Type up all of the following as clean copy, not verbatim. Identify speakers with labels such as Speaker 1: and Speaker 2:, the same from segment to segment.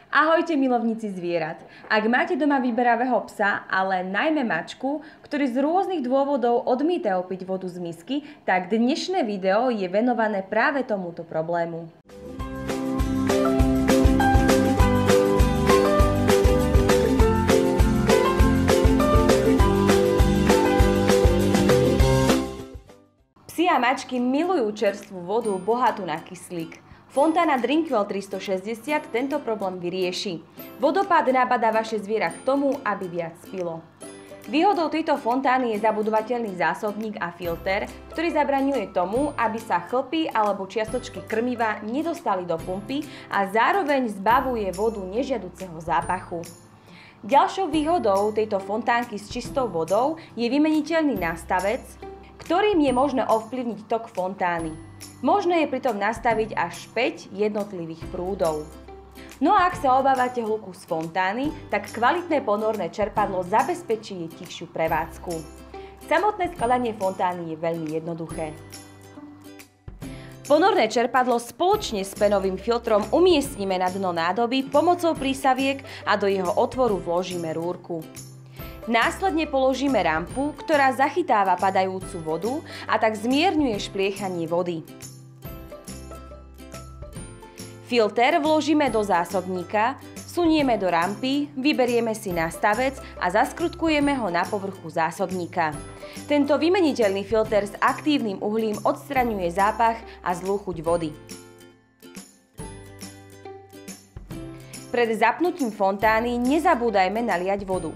Speaker 1: Ahojte milovníci zvierat. Ak máte doma vyberavého psa, ale najmä mačku, ktorý z rôznych dôvodov odmietajú piť vodu z misky, tak dnešné video je venované práve tomuto problému. Psi a mačky milujú čerstvú vodu bohatú na kyslík. Fontána Drinkwell 360 tento problém vyrieši. Vodopád nabadá vaše zviera k tomu, aby viac pilo. Výhodou tejto fontány je zabudovateľný zásobník a filter, ktorý zabraňuje tomu, aby sa chlpy alebo čiastočky krmiva nedostali do pumpy a zároveň zbavuje vodu nežiaduceho zápachu. Ďalšou výhodou tejto fontánky s čistou vodou je vymeniteľný nastavec, ktorým je možné ovplyvniť tok fontány. Možné je pritom nastaviť až 5 jednotlivých prúdov. No a ak sa obávate hluku z fontány, tak kvalitné ponorné čerpadlo zabezpečí jej tichšiu prevádzku. Samotné skladanie fontány je veľmi jednoduché. Ponorné čerpadlo spoločne s penovým filtrom umiestnime na dno nádoby pomocou prísaviek a do jeho otvoru vložíme rúrku. Následne položíme rampu, ktorá zachytáva padajúcu vodu a tak zmierňuje špliechanie vody. Filter vložíme do zásobníka, sunieme do rampy, vyberieme si nastavec a zaskrutkujeme ho na povrchu zásobníka. Tento vymeniteľný filter s aktívnym uhlím odstraňuje zápach a zlú chuť vody. Pred zapnutím fontány nezabúdajme naliať vodu.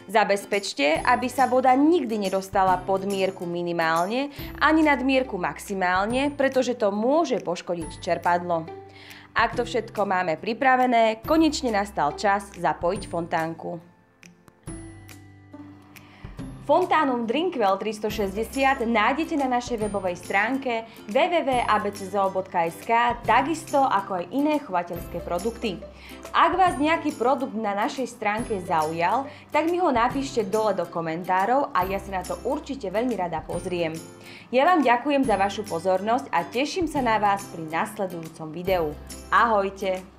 Speaker 1: Zabezpečte, aby sa voda nikdy nedostala pod mierku minimálne ani nad mierku maximálne, pretože to môže poškodiť čerpadlo. Ak to všetko máme pripravené, konečne nastal čas zapojiť fontánku. Fontánu Drinkwell 360 nájdete na našej webovej stránke www.abczo.sk, takisto ako aj iné chovateľské produkty. Ak vás nejaký produkt na našej stránke zaujal, tak mi ho napíšte dole do komentárov a ja sa na to určite veľmi rada pozriem. Ja vám ďakujem za vašu pozornosť a teším sa na vás pri nasledujúcom videu. Ahojte!